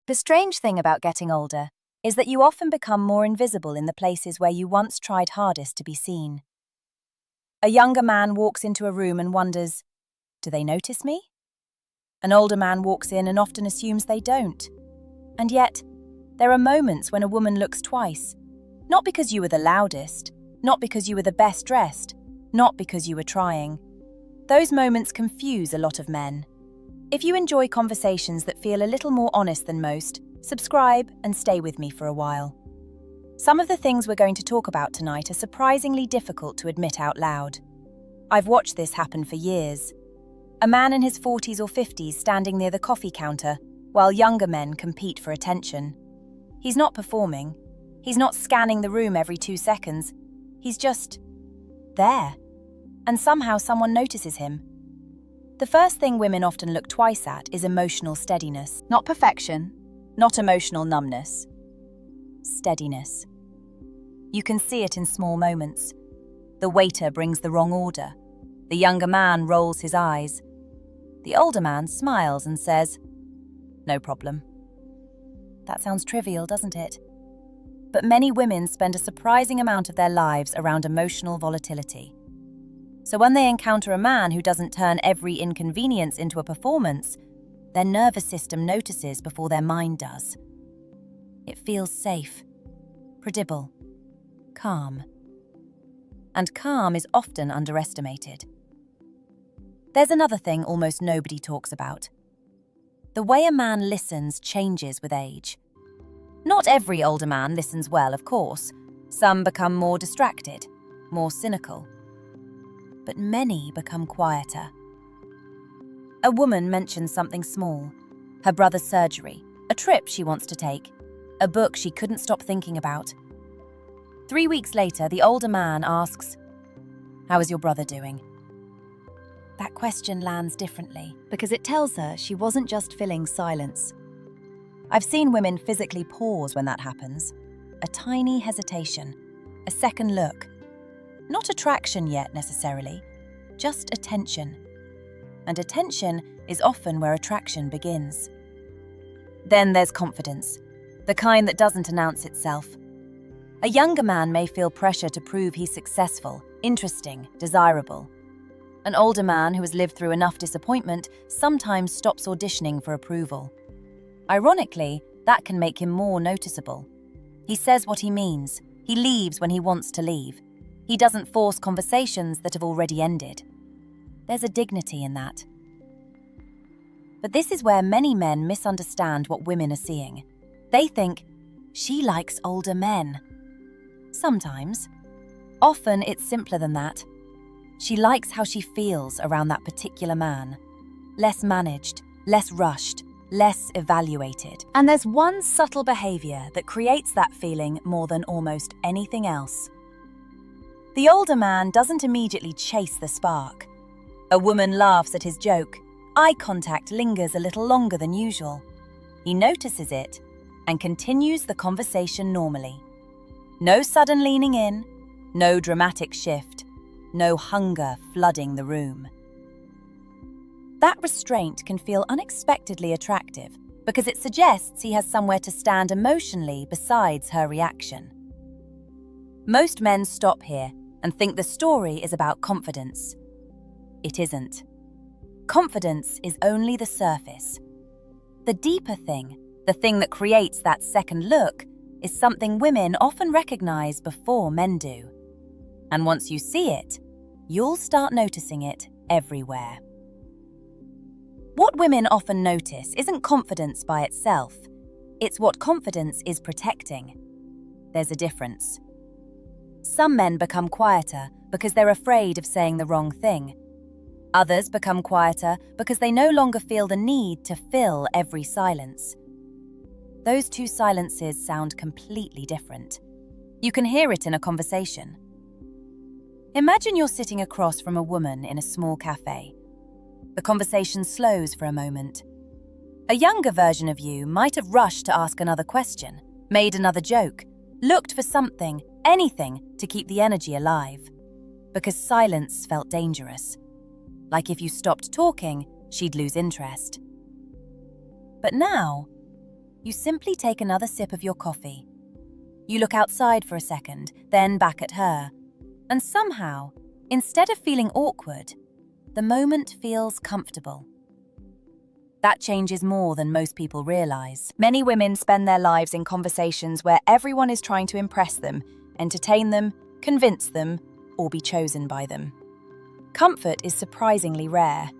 The strange thing about getting older is that you often become more invisible in the places where you once tried hardest to be seen. A younger man walks into a room and wonders, do they notice me? An older man walks in and often assumes they don't. And yet, there are moments when a woman looks twice. Not because you were the loudest, not because you were the best dressed, not because you were trying. Those moments confuse a lot of men. If you enjoy conversations that feel a little more honest than most, subscribe and stay with me for a while. Some of the things we're going to talk about tonight are surprisingly difficult to admit out loud. I've watched this happen for years. A man in his 40s or 50s standing near the coffee counter, while younger men compete for attention. He's not performing. He's not scanning the room every 2 seconds. He's just there. And somehow someone notices him. The first thing women often look twice at is emotional steadiness. Not perfection, not emotional numbness. Steadiness. You can see it in small moments. The waiter brings the wrong order. The younger man rolls his eyes. The older man smiles and says, "No problem." That sounds trivial, doesn't it? But many women spend a surprising amount of their lives around emotional volatility. So when they encounter a man who doesn't turn every inconvenience into a performance, their nervous system notices before their mind does. It feels safe, predictable, calm. And calm is often underestimated. There's another thing almost nobody talks about. The way a man listens changes with age. Not every older man listens well, of course. Some become more distracted, more cynical. But many become quieter. A woman mentions something small, her brother's surgery, a trip she wants to take, a book she couldn't stop thinking about. 3 weeks later, the older man asks, "How is your brother doing?" That question lands differently because it tells her she wasn't just filling silence. I've seen women physically pause when that happens. A tiny hesitation, a second look. Not attraction yet necessarily, just attention. And attention is often where attraction begins. Then there's confidence, the kind that doesn't announce itself. A younger man may feel pressure to prove he's successful, interesting, desirable. An older man who has lived through enough disappointment sometimes stops auditioning for approval. Ironically, that can make him more noticeable. He says what he means. He leaves when he wants to leave. He doesn't force conversations that have already ended. There's a dignity in that. But this is where many men misunderstand what women are seeing. They think, she likes older men. Sometimes. Often it's simpler than that. She likes how she feels around that particular man. Less managed, less rushed, less evaluated. And there's one subtle behavior that creates that feeling more than almost anything else. The older man doesn't immediately chase the spark. A woman laughs at his joke. Eye contact lingers a little longer than usual. He notices it and continues the conversation normally. No sudden leaning in, no dramatic shift, no hunger flooding the room. That restraint can feel unexpectedly attractive because it suggests he has somewhere to stand emotionally besides her reaction. Most men stop here and think the story is about confidence. It isn't. Confidence is only the surface. The deeper thing, the thing that creates that second look, is something women often recognize before men do. And once you see it, you'll start noticing it everywhere. What women often notice isn't confidence by itself. It's what confidence is protecting. There's a difference. Some men become quieter because they're afraid of saying the wrong thing. Others become quieter because they no longer feel the need to fill every silence. Those two silences sound completely different. You can hear it in a conversation. Imagine you're sitting across from a woman in a small cafe. The conversation slows for a moment. A younger version of you might have rushed to ask another question, made another joke, looked for something, anything to keep the energy alive. Because silence felt dangerous. Like if you stopped talking, she'd lose interest. But now, You simply take another sip of your coffee. You look outside for a second, then back at her. And somehow, instead of feeling awkward, the moment feels comfortable. That changes more than most people realize. Many women spend their lives in conversations where everyone is trying to impress them, entertain them, convince them, or be chosen by them. Comfort is surprisingly rare,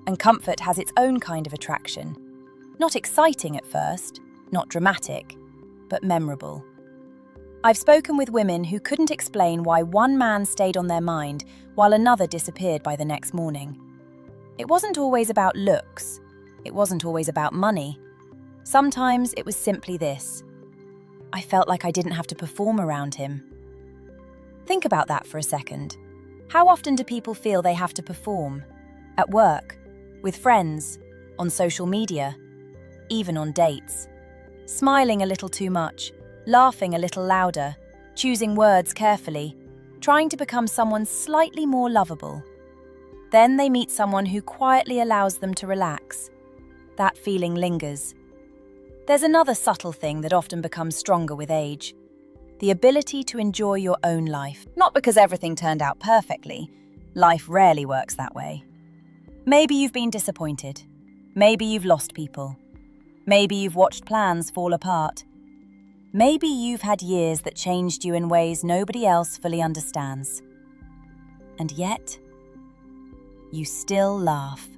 and comfort has its own kind of attraction. Not exciting at first, not dramatic, but memorable. I've spoken with women who couldn't explain why one man stayed on their mind while another disappeared by the next morning. It wasn't always about looks. It wasn't always about money. Sometimes it was simply this: I felt like I didn't have to perform around him. Think about that for a second. How often do people feel they have to perform? At work, with friends, on social media, even on dates. Smiling a little too much, laughing a little louder, choosing words carefully, trying to become someone slightly more lovable. Then they meet someone who quietly allows them to relax. That feeling lingers. There's another subtle thing that often becomes stronger with age: the ability to enjoy your own life. Not because everything turned out perfectly. Life rarely works that way. Maybe you've been disappointed. Maybe you've lost people. Maybe you've watched plans fall apart. Maybe you've had years that changed you in ways nobody else fully understands. And yet, you still laugh.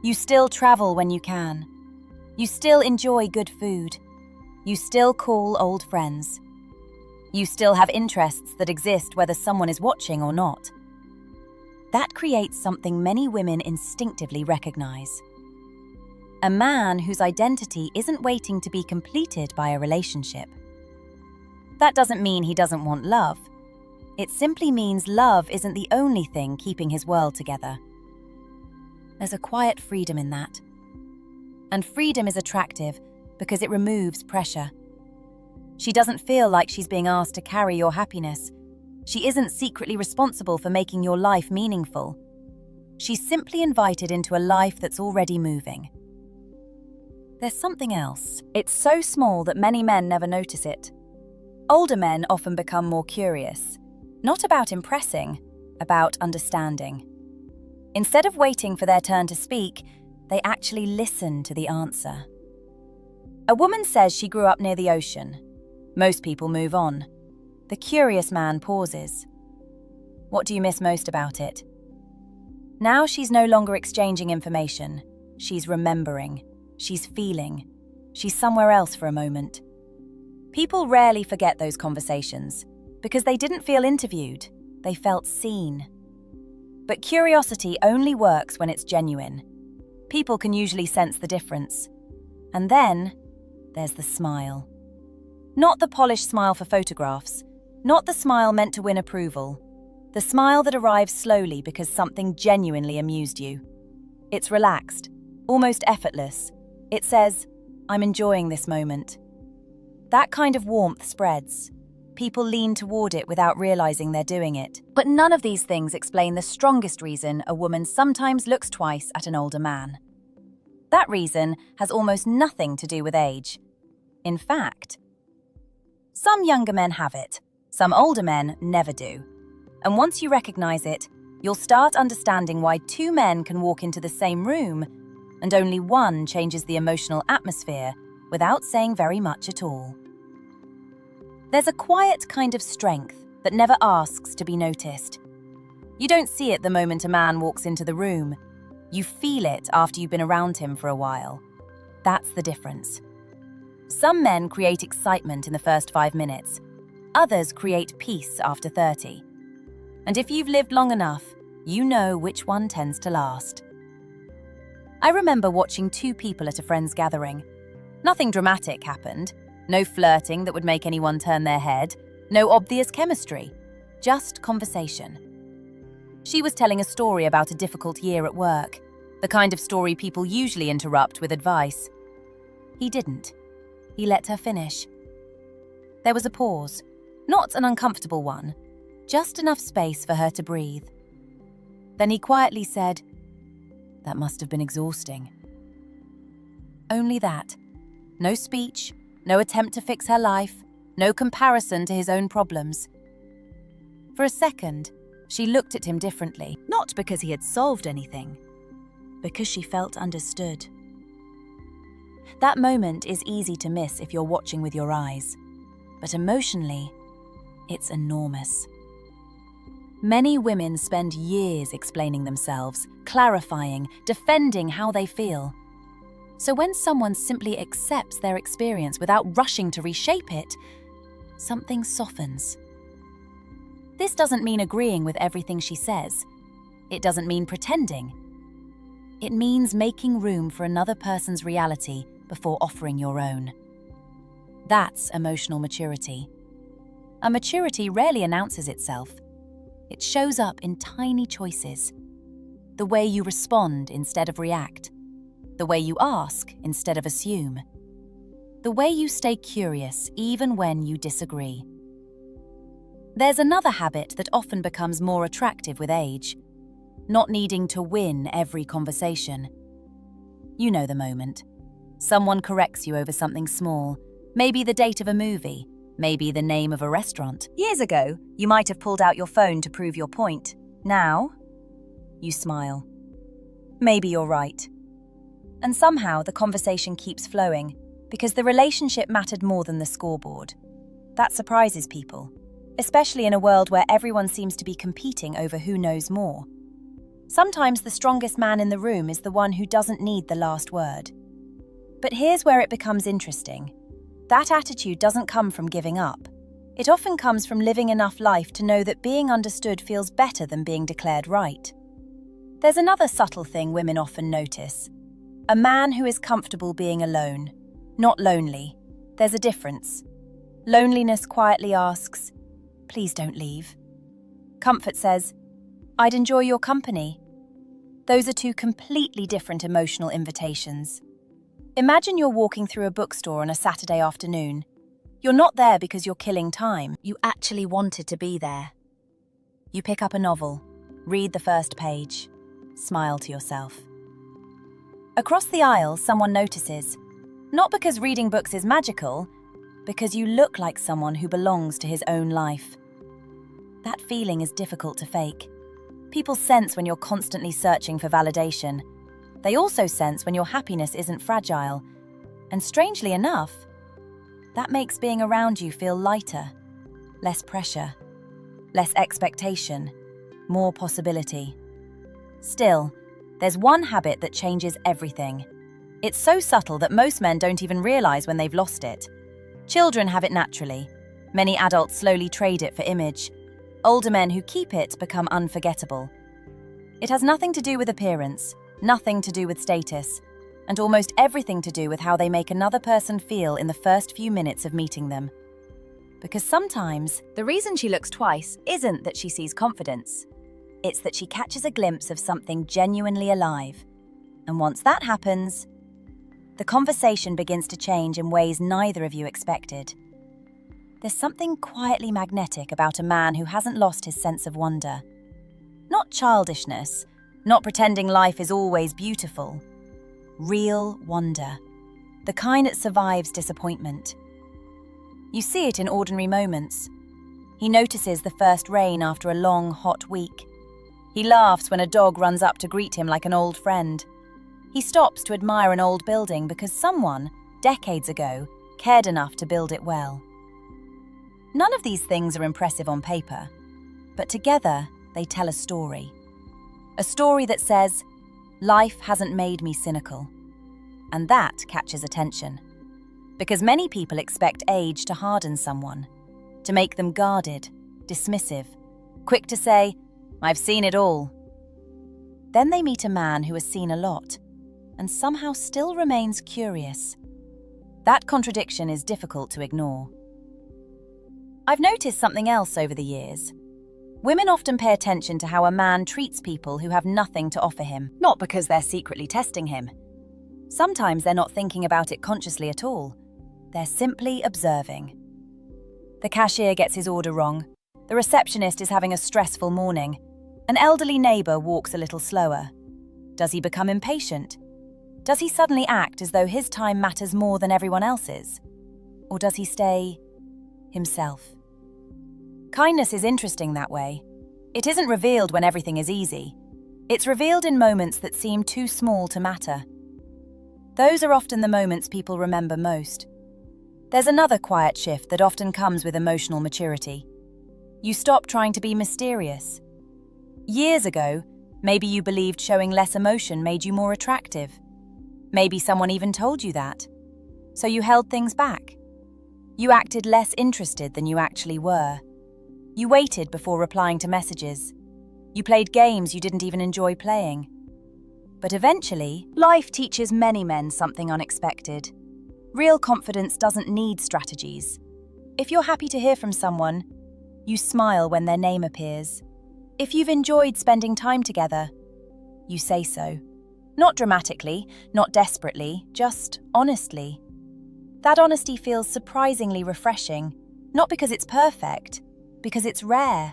You still travel when you can. You still enjoy good food. You still call old friends. You still have interests that exist whether someone is watching or not. That creates something many women instinctively recognize. A man whose identity isn't waiting to be completed by a relationship. That doesn't mean he doesn't want love. It simply means love isn't the only thing keeping his world together. There's a quiet freedom in that. And freedom is attractive because it removes pressure. She doesn't feel like she's being asked to carry your happiness. She isn't secretly responsible for making your life meaningful. She's simply invited into a life that's already moving. There's something else. It's so small that many men never notice it. Older men often become more curious. Not about impressing, about understanding. Instead of waiting for their turn to speak, they actually listen to the answer. A woman says she grew up near the ocean. Most people move on. The curious man pauses. What do you miss most about it? Now she's no longer exchanging information. She's remembering. She's feeling. She's somewhere else for a moment. People rarely forget those conversations because they didn't feel interviewed. They felt seen. But curiosity only works when it's genuine. People can usually sense the difference. And then there's the smile. Not the polished smile for photographs. Not the smile meant to win approval. The smile that arrives slowly because something genuinely amused you. It's relaxed, almost effortless. It says, I'm enjoying this moment. That kind of warmth spreads. People lean toward it without realizing they're doing it. But none of these things explain the strongest reason a woman sometimes looks twice at an older man. That reason has almost nothing to do with age. In fact, some younger men have it. Some older men never do. And once you recognize it, you'll start understanding why two men can walk into the same room and only one changes the emotional atmosphere without saying very much at all. There's a quiet kind of strength that never asks to be noticed. You don't see it the moment a man walks into the room. You feel it after you've been around him for a while. That's the difference. Some men create excitement in the first 5 minutes. Others create peace after 30. And if you've lived long enough, you know which one tends to last. I remember watching two people at a friend's gathering. Nothing dramatic happened. No flirting that would make anyone turn their head. No obvious chemistry. Just conversation. She was telling a story about a difficult year at work. The kind of story people usually interrupt with advice. He didn't. He let her finish. There was a pause. Not an uncomfortable one. Just enough space for her to breathe. Then he quietly said, "That must have been exhausting." Only that. No speech, no attempt to fix her life, no comparison to his own problems. For a second, she looked at him differently, not because he had solved anything, because she felt understood. That moment is easy to miss if you're watching with your eyes, but emotionally, it's enormous. Many women spend years explaining themselves, clarifying, defending how they feel. So when someone simply accepts their experience without rushing to reshape it, something softens. This doesn't mean agreeing with everything she says. It doesn't mean pretending. It means making room for another person's reality before offering your own. That's emotional maturity. A maturity rarely announces itself. It shows up in tiny choices. The way you respond instead of react. The way you ask instead of assume. The way you stay curious even when you disagree. There's another habit that often becomes more attractive with age. Not needing to win every conversation. You know the moment. Someone corrects you over something small, maybe the date of a movie, maybe the name of a restaurant. Years ago, you might have pulled out your phone to prove your point. Now, you smile. Maybe you're right. And somehow the conversation keeps flowing because the relationship mattered more than the scoreboard. That surprises people, especially in a world where everyone seems to be competing over who knows more. Sometimes the strongest man in the room is the one who doesn't need the last word. But here's where it becomes interesting. That attitude doesn't come from giving up. It often comes from living enough life to know that being understood feels better than being declared right. There's another subtle thing women often notice. A man who is comfortable being alone, not lonely. There's a difference. Loneliness quietly asks, "Please don't leave." Comfort says, "I'd enjoy your company." Those are two completely different emotional invitations. Imagine you're walking through a bookstore on a Saturday afternoon. You're not there because you're killing time. You actually wanted to be there. You pick up a novel, read the first page, smile to yourself. Across the aisle, someone notices. Not because reading books is magical, because you look like someone who belongs to his own life. That feeling is difficult to fake. People sense when you're constantly searching for validation. They also sense when your happiness isn't fragile. And strangely enough, that makes being around you feel lighter, less pressure, less expectation, more possibility. Still, there's one habit that changes everything. It's so subtle that most men don't even realize when they've lost it. Children have it naturally. Many adults slowly trade it for image. Older men who keep it become unforgettable. It has nothing to do with appearance, nothing to do with status, and almost everything to do with how they make another person feel in the first few minutes of meeting them. Because sometimes, the reason she looks twice isn't that she sees confidence. It's that she catches a glimpse of something genuinely alive. And once that happens, the conversation begins to change in ways neither of you expected. There's something quietly magnetic about a man who hasn't lost his sense of wonder. Not childishness, not pretending life is always beautiful. Real wonder. The kind that survives disappointment. You see it in ordinary moments. He notices the first rain after a long, hot week. He laughs when a dog runs up to greet him like an old friend. He stops to admire an old building because someone, decades ago, cared enough to build it well. None of these things are impressive on paper, but together they tell a story. A story that says, life hasn't made me cynical. And that catches attention. Because many people expect age to harden someone, to make them guarded, dismissive, quick to say, "I've seen it all." Then they meet a man who has seen a lot, and somehow still remains curious. That contradiction is difficult to ignore. I've noticed something else over the years. Women often pay attention to how a man treats people who have nothing to offer him, not because they're secretly testing him. Sometimes they're not thinking about it consciously at all. They're simply observing. The cashier gets his order wrong. The receptionist is having a stressful morning. An elderly neighbor walks a little slower. Does he become impatient? Does he suddenly act as though his time matters more than everyone else's? Or does he stay himself? Kindness is interesting that way. It isn't revealed when everything is easy. It's revealed in moments that seem too small to matter. Those are often the moments people remember most. There's another quiet shift that often comes with emotional maturity. You stop trying to be mysterious. Years ago, maybe you believed showing less emotion made you more attractive. Maybe someone even told you that. So you held things back. You acted less interested than you actually were. You waited before replying to messages. You played games you didn't even enjoy playing. But eventually, life teaches many men something unexpected. Real confidence doesn't need strategies. If you're happy to hear from someone, you smile when their name appears. If you've enjoyed spending time together, you say so. Not dramatically, not desperately, just honestly. That honesty feels surprisingly refreshing, not because it's perfect, because it's rare.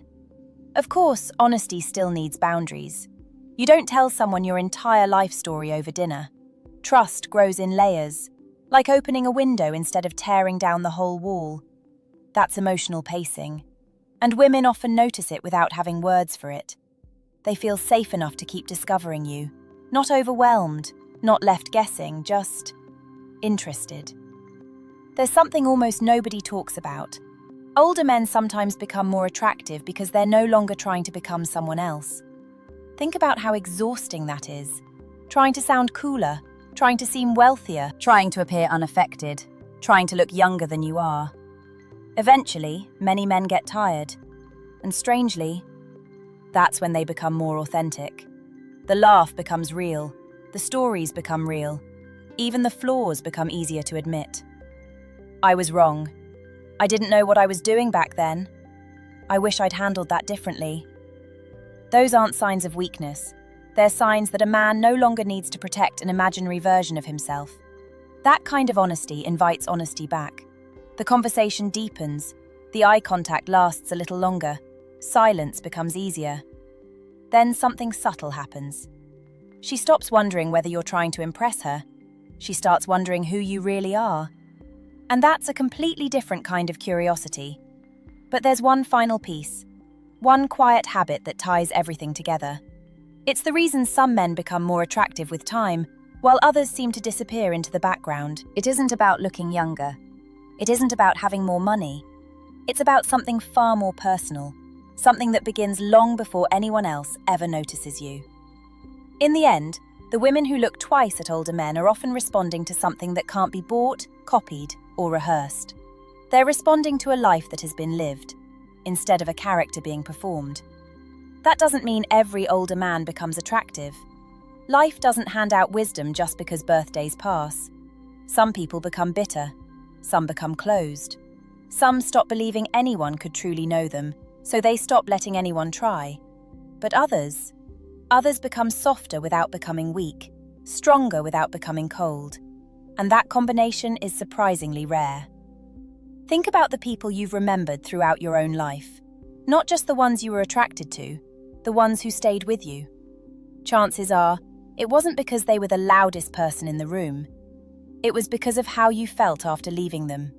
Of course, honesty still needs boundaries. You don't tell someone your entire life story over dinner. Trust grows in layers, like opening a window instead of tearing down the whole wall. That's emotional pacing. And women often notice it without having words for it. They feel safe enough to keep discovering you. Not overwhelmed, not left guessing, just interested. There's something almost nobody talks about. Older men sometimes become more attractive because they're no longer trying to become someone else. Think about how exhausting that is. Trying to sound cooler, trying to seem wealthier, trying to appear unaffected, trying to look younger than you are. Eventually, many men get tired. And strangely, that's when they become more authentic. The laugh becomes real. The stories become real. Even the flaws become easier to admit. I was wrong. I didn't know what I was doing back then. I wish I'd handled that differently. Those aren't signs of weakness. They're signs that a man no longer needs to protect an imaginary version of himself. That kind of honesty invites honesty back. The conversation deepens. The eye contact lasts a little longer. Silence becomes easier. Then something subtle happens. She stops wondering whether you're trying to impress her. She starts wondering who you really are. And that's a completely different kind of curiosity. But there's one final piece. One quiet habit that ties everything together. It's the reason some men become more attractive with time, while others seem to disappear into the background. It isn't about looking younger. It isn't about having more money. It's about something far more personal. Something that begins long before anyone else ever notices you. In the end, the women who look twice at older men are often responding to something that can't be bought, copied, or rehearsed. They're responding to a life that has been lived, instead of a character being performed. That doesn't mean every older man becomes attractive. Life doesn't hand out wisdom just because birthdays pass. Some people become bitter. Some become closed. Some stop believing anyone could truly know them, so they stop letting anyone try. But others become softer without becoming weak, stronger without becoming cold. And that combination is surprisingly rare. Think about the people you've remembered throughout your own life. Not just the ones you were attracted to, the ones who stayed with you. Chances are, it wasn't because they were the loudest person in the room. It was because of how you felt after leaving them.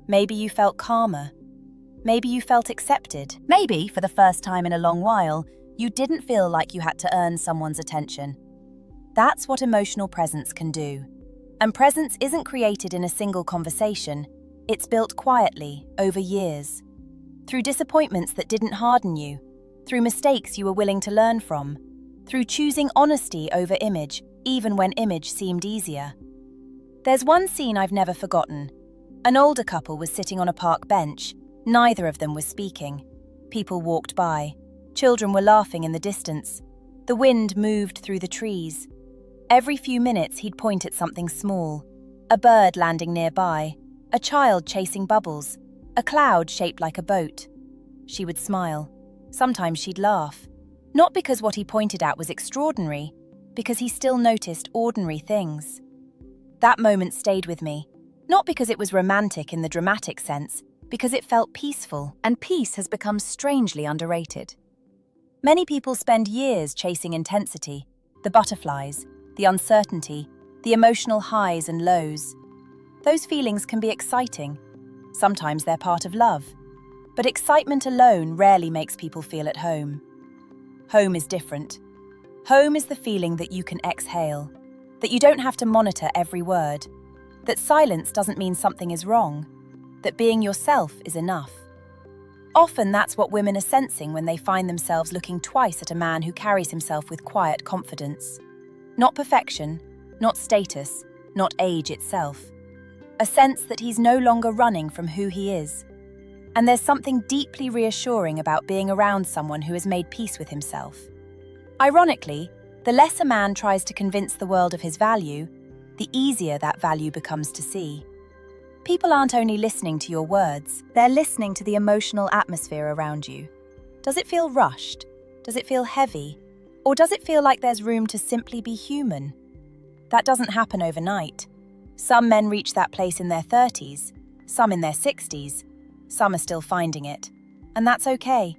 Maybe you felt calmer. Maybe you felt accepted. Maybe, for the first time in a long while, you didn't feel like you had to earn someone's attention. That's what emotional presence can do. And presence isn't created in a single conversation. It's built quietly, over years. Through disappointments that didn't harden you. Through mistakes you were willing to learn from. Through choosing honesty over image, even when image seemed easier. There's one scene I've never forgotten. An older couple was sitting on a park bench. Neither of them was speaking. People walked by. Children were laughing in the distance. The wind moved through the trees. Every few minutes he'd point at something small. A bird landing nearby. A child chasing bubbles. A cloud shaped like a boat. She would smile. Sometimes she'd laugh. Not because what he pointed at was extraordinary, because he still noticed ordinary things. That moment stayed with me. Not because it was romantic in the dramatic sense, because it felt peaceful, and peace has become strangely underrated. Many people spend years chasing intensity, the butterflies, the uncertainty, the the emotional highs and lows. Those feelings can be exciting. Sometimes they're part of love. But excitement alone rarely makes people feel at home. Home is different. Home is the feeling that you can exhale, that you don't have to monitor every word, that silence doesn't mean something is wrong, that being yourself is enough. Often that's what women are sensing when they find themselves looking twice at a man who carries himself with quiet confidence. Not perfection, not status, not age itself. A sense that he's no longer running from who he is. And there's something deeply reassuring about being around someone who has made peace with himself. Ironically, the less a man tries to convince the world of his value, the easier that value becomes to see. People aren't only listening to your words, they're listening to the emotional atmosphere around you. Does it feel rushed? Does it feel heavy? Or does it feel like there's room to simply be human? That doesn't happen overnight. Some men reach that place in their 30s, some in their 60s, some are still finding it. And that's okay,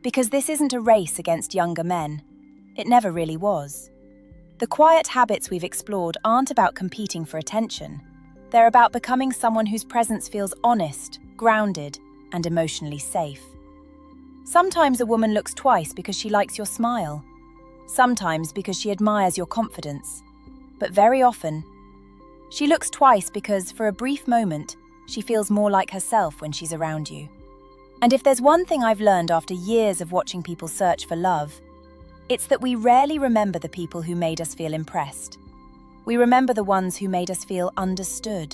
because this isn't a race against younger men. It never really was. The quiet habits we've explored aren't about competing for attention. They're about becoming someone whose presence feels honest, grounded, and emotionally safe. Sometimes a woman looks twice because she likes your smile. Sometimes because she admires your confidence. But very often, she looks twice because, for a brief moment, she feels more like herself when she's around you. And if there's one thing I've learned after years of watching people search for love, it's that we rarely remember the people who made us feel impressed. We remember the ones who made us feel understood.